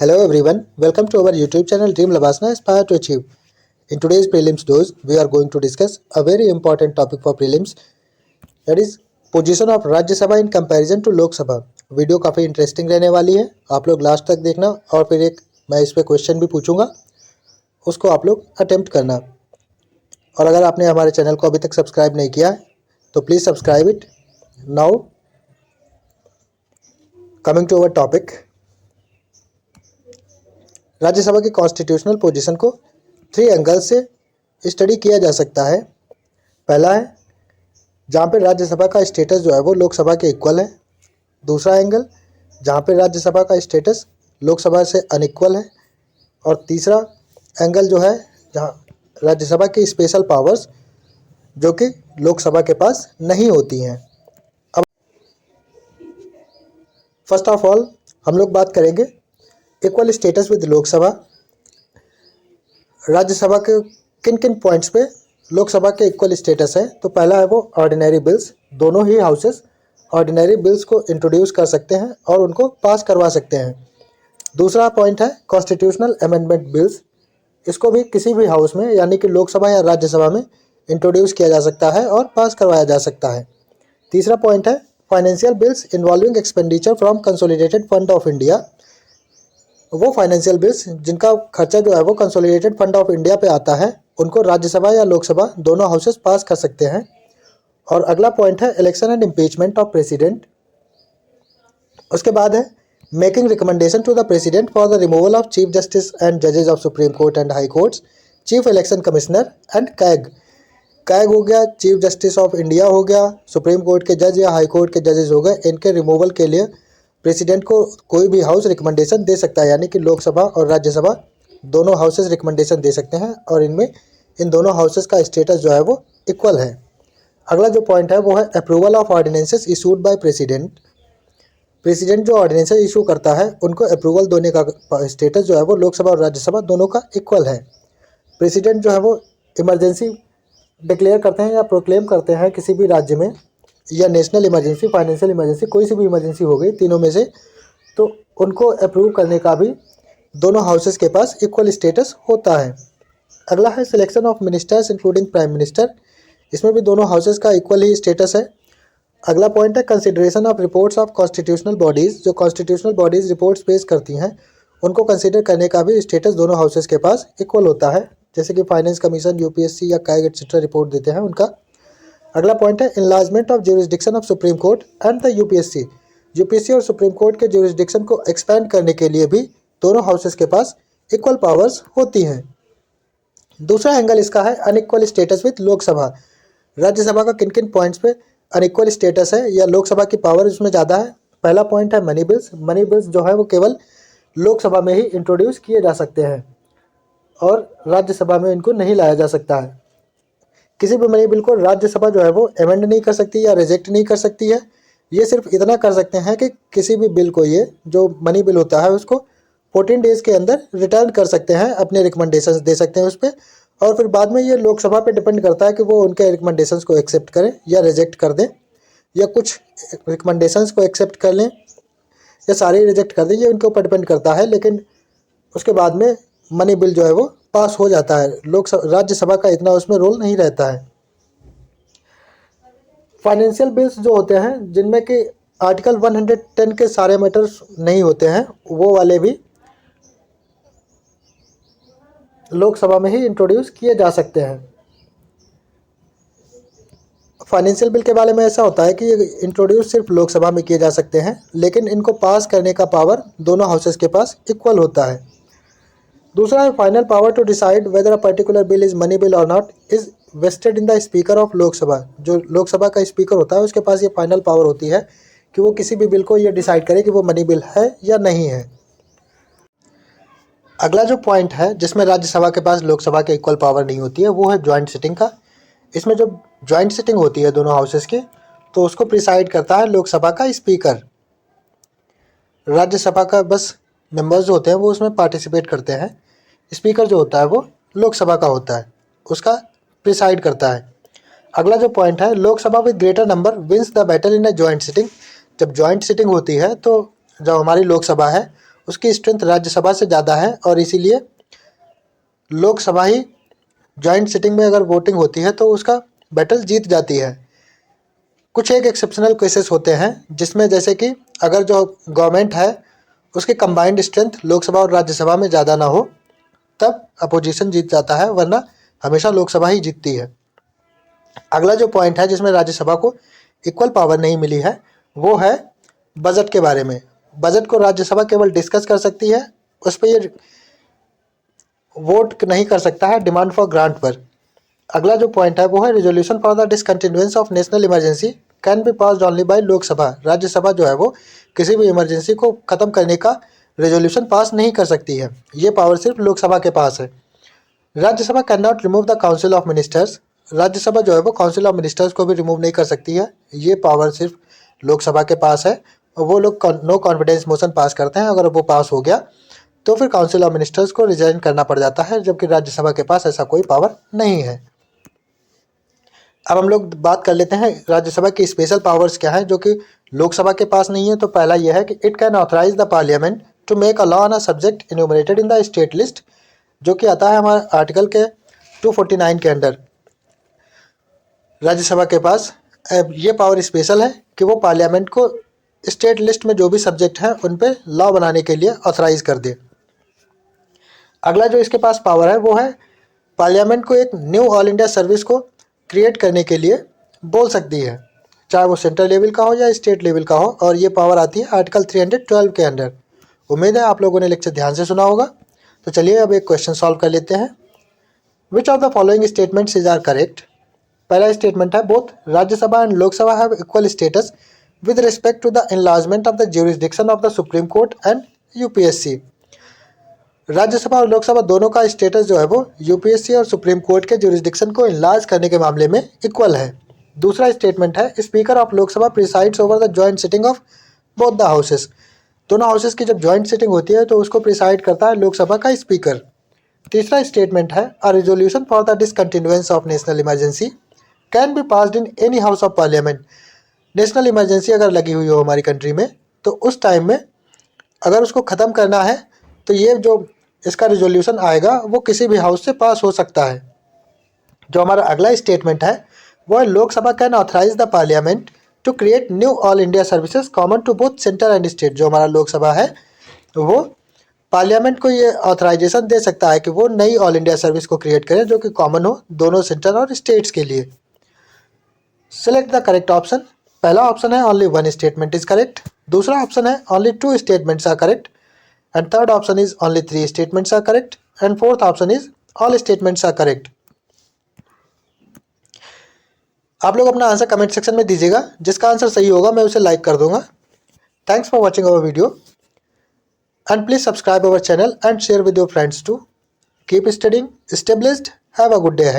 Hello everyone, welcome to our YouTube channel Dream Labasna Aspire to Achieve. In today's prelims dose, we are going to discuss a very important topic for prelims, that is position of Rajya Sabha in comparison to Lok Sabha. Video काफ़ी interesting रहने वाली है, आप लोग last तक देखना और फिर एक मैं इस पर क्वेश्चन भी पूछूंगा, उसको आप लोग अटेम्प्ट करना। और अगर आपने हमारे चैनल को अभी तक सब्सक्राइब नहीं किया है तो please subscribe it. Now coming to our topic, Rajya Sabha की कॉन्स्टिट्यूशनल पोजीशन को 3 एंगल से स्टडी किया जा सकता है। पहला है जहाँ पे राज्यसभा का स्टेटस जो है वो लोकसभा के इक्वल है। दूसरा एंगल जहाँ पे राज्यसभा का स्टेटस लोकसभा से अनइक्वल है। और तीसरा एंगल जो है जहाँ राज्यसभा की स्पेशल पावर्स जो कि लोकसभा के पास नहीं होती हैं। अब फर्स्ट ऑफ ऑल हम लोग बात करेंगे equal status with Lok Sabha. Rajya Sabha के किन किन पॉइंट्स पे लोकसभा के इक्वल स्टेटस है, तो पहला है वो ऑर्डिनरी बिल्स। दोनों ही हाउसेस ऑर्डिनरी बिल्स को इंट्रोड्यूस कर सकते हैं और उनको पास करवा सकते हैं। दूसरा पॉइंट है कॉन्स्टिट्यूशनल अमेंडमेंट बिल्स। इसको भी किसी भी हाउस में यानी कि लोकसभा या राज्यसभा में इंट्रोड्यूस किया जा सकता है और पास करवाया जा सकता है। तीसरा पॉइंट है financial bills involving expenditure from consolidated fund of India. वो फाइनेंशियल बिल्स जिनका खर्चा जो है वो कंसोलिडेटेड फंड ऑफ इंडिया पे आता है, उनको राज्यसभा या लोकसभा दोनों हाउसेस पास कर सकते हैं। और अगला पॉइंट है election and impeachment of president. उसके बाद है making recommendation to the president for the removal of chief justice and जजेस of supreme court and high courts, chief election commissioner and CAG. CAG हो गया, चीफ जस्टिस ऑफ इंडिया हो गया, supreme court के जज या हाई कोर्ट के जजेस हो गए। इनके रिमूवल के लिए प्रेसिडेंट को कोई भी हाउस रिकमेंडेशन दे सकता है, यानी कि लोकसभा और राज्यसभा दोनों हाउसेस रिकमेंडेशन दे सकते हैं और इनमें इन दोनों हाउसेस का स्टेटस जो है वो इक्वल है। अगला जो पॉइंट है वो है approval of ordinances issued by president. President जो ऑर्डिनेंसेस इशू करता है उनको अप्रूवल देने का स्टेटस जो है वो लोकसभा और राज्यसभा दोनों का इक्वल है। प्रेसिडेंट जो है वो इमरजेंसी डिक्लेयर करते हैं या प्रोक्लेम करते हैं किसी भी राज्य में, या नेशनल इमरजेंसी, फाइनेंशियल इमरजेंसी, कोई सी भी इमरजेंसी हो गई तीनों में से, तो उनको अप्रूव करने का भी दोनों हाउसेस के पास इक्वल स्टेटस होता है। अगला है selection of ministers including prime minister. इसमें भी दोनों हाउसेस का इक्वल ही स्टेटस है। अगला पॉइंट है consideration of reports of constitutional bodies. जो कॉन्स्टिट्यूशनल बॉडीज़ रिपोर्ट्स पेश करती हैं उनको कंसिडर करने का भी स्टेटस दोनों हाउसेस के पास इक्वल होता है, जैसे कि फाइनेंस कमीशन, यूपीएससी या कैग एक्सेट्रा रिपोर्ट देते हैं उनका। अगला पॉइंट है enlargement of jurisdiction of supreme court and the UPSC. UPSC और सुप्रीम कोर्ट के ज्यूरिसडिक्शन को एक्सपेंड करने के लिए भी दोनों हाउसेस के पास इक्वल पावर्स होती हैं। दूसरा एंगल इसका है unequal status with Lok Sabha. Rajya Sabha का किन किन पॉइंट्स पे अनइक्वल स्टेटस है या लोकसभा की पावर उसमें ज़्यादा है। पहला पॉइंट है मनी बिल्स। मनी बिल्स जो है वो केवल लोकसभा में ही इंट्रोड्यूस किए जा सकते हैं और राज्यसभा में इनको नहीं लाया जा सकता है। किसी भी मनी बिल को राज्यसभा जो है वो अमेंड नहीं कर सकती या रिजेक्ट नहीं कर सकती है। ये सिर्फ इतना कर सकते हैं कि किसी भी बिल को, ये जो मनी बिल होता है उसको 14 डेज़ के अंदर रिटर्न कर सकते हैं, अपने रिकमेंडेशंस दे सकते हैं उस पर, और फिर बाद में ये लोकसभा पे डिपेंड करता है कि वो उनके रिकमेंडेशंस को एक्सेप्ट करें या रिजेक्ट कर दें, या कुछ रिकमेंडेशंस को एक्सेप्ट कर लें या सारे रिजेक्ट कर दें, ये उनके ऊपर डिपेंड करता है। लेकिन उसके बाद में मनी बिल जो है वो पास हो जाता है। राज्यसभा का इतना उसमें रोल नहीं रहता है। फाइनेंशियल बिल्स जो होते हैं जिनमें कि आर्टिकल 110 के सारे मैटर्स नहीं होते हैं, वो वाले भी लोकसभा में ही इंट्रोड्यूस किए जा सकते हैं। फाइनेंशियल बिल के बारे में ऐसा होता है कि ये इंट्रोड्यूस सिर्फ लोकसभा में किए जा सकते हैं, लेकिन इनको पास करने का पावर दोनों हाउसेस के पास इक्वल होता है। दूसरा है final power to decide whether a particular bill is money bill और not is vested in the speaker of Lok Sabha. जो लोकसभा का स्पीकर होता है उसके पास ये फाइनल पावर होती है कि वो किसी भी बिल को ये डिसाइड करे कि वो मनी बिल है या नहीं है। अगला जो पॉइंट है जिसमें राज्यसभा के पास लोकसभा के इक्वल पावर नहीं होती है वो है जॉइंट सिटिंग का। इसमें जो जॉइंट सिटिंग होती है दोनों हाउसेस की, तो उसको प्रिसाइड करता है लोकसभा का स्पीकर। राज्यसभा का बस मेंबर्स जो होते हैं वो उसमें पार्टिसिपेट करते हैं। स्पीकर जो होता है वो लोकसभा का होता है, उसका प्रिसाइड करता है। अगला जो पॉइंट है Lok Sabha with greater number wins the battle in a joint sitting. जब जॉइंट सिटिंग होती है तो जो हमारी लोकसभा है उसकी स्ट्रेंथ राज्यसभा से ज़्यादा है और इसीलिए लोकसभा ही जॉइंट सिटिंग में अगर वोटिंग होती है तो उसका बैटल जीत जाती है। कुछ एक एक्सेप्शनल केसेस होते हैं जिसमें जैसे कि अगर जो गवर्नमेंट है उसकी कंबाइंड स्ट्रेंथ लोकसभा और राज्यसभा में ज़्यादा ना हो तब अपोजिशन जीत जाता है, वरना हमेशा लोकसभा ही जीतती है। अगला जो पॉइंट है जिसमें राज्यसभा को इक्वल पावर नहीं मिली है वो है बजट के बारे में। बजट को राज्यसभा केवल डिस्कस कर सकती है, उस पर ये वोट नहीं कर सकता है डिमांड फॉर ग्रांट पर। अगला जो पॉइंट है वो है resolution for the discontinuance of national emergency can be passed only by Lok Sabha. Rajya Sabha जो है वो किसी भी इमरजेंसी को ख़त्म करने का रेजोल्यूशन पास नहीं कर सकती है, ये पावर सिर्फ लोकसभा के पास है। Rajya Sabha can not remove the council of ministers. Rajya Sabha जो है वो काउंसिल ऑफ मिनिस्टर्स को भी रिमूव नहीं कर सकती है, ये पावर सिर्फ लोकसभा के पास है। वो लोग नो कॉन्फिडेंस मोशन पास करते हैं, अगर वो पास हो गया तो फिर काउंसिल ऑफ मिनिस्टर्स को रिजाइन करना पड़ जाता है, जबकि राज्यसभा के पास ऐसा कोई पावर नहीं है। अब हम लोग बात कर लेते हैं राज्यसभा की स्पेशल पावर्स क्या हैं जो कि लोकसभा के पास नहीं है। तो पहला यह है कि it can authorise the parliament to make a law on a subject enumerated in the state list, जो कि आता है हमारे आर्टिकल के 249 के अंडर। राज्यसभा के पास ये पावर स्पेशल है कि वो पार्लियामेंट को स्टेट लिस्ट में जो भी सब्जेक्ट हैं उन पर लॉ बनाने के लिए ऑथराइज कर दे। अगला जो इसके पास पावर है वो है पार्लियामेंट को एक न्यू ऑल इंडिया सर्विस को क्रिएट करने के लिए बोल सकती है, चाहे वो सेंट्रल लेवल का हो या स्टेट लेवल का हो, और ये पावर आती है आर्टिकल 312 के अंडर। उम्मीद है आप लोगों ने लेक्चर ध्यान से सुना होगा। तो चलिए अब एक क्वेश्चन सॉल्व कर लेते हैं। Which of the following statements is are correct. पहला स्टेटमेंट है both Rajya Sabha and Lok Sabha have equal status with respect to the enlargement of the jurisdiction of the supreme court and UPSC. Rajya Sabha और लोकसभा दोनों का स्टेटस जो है वो यूपीएससी और सुप्रीम कोर्ट के ज्यूरिसडिक्शन को इनलार्ज करने के मामले में इक्वल है। दूसरा स्टेटमेंट है speaker of Lok Sabha presides over the joint sitting of both the houses. दोनों हाउसेस की जब जॉइंट सिटिंग होती है तो उसको प्रिसाइड करता है लोकसभा का स्पीकर। तीसरा स्टेटमेंट है a resolution for the discontinuance of national emergency can be passed in any house of parliament. National emergency अगर लगी हुई हो हमारी कंट्री में तो उस टाइम में अगर उसको ख़त्म करना है तो ये जो इसका रिजोल्यूशन आएगा वो किसी भी हाउस से पास हो सकता है। जो हमारा अगला स्टेटमेंट है वो है Lok Sabha can authorise the parliament to create new all India services common to both centre and state. जो हमारा लोकसभा है वो पार्लियामेंट को ये ऑथराइजेशन दे सकता है कि वो नई ऑल इंडिया सर्विस को क्रिएट करें जो कि कॉमन हो दोनों सेंटर और स्टेट्स के लिए। Select the correct option. पहला ऑप्शन है only one statement is correct. दूसरा ऑप्शन है only two statements are correct. And third option is only 3 statements are correct. And fourth option is all statements are correct. आप लोग अपना answer comment section में दीजिएगा, जिसका answer सही होगा मैं उसे लाइक कर दूंगा। Thanks for watching our video and please subscribe our channel and share with your friends to keep studying, stay blessed, have a good day ahead.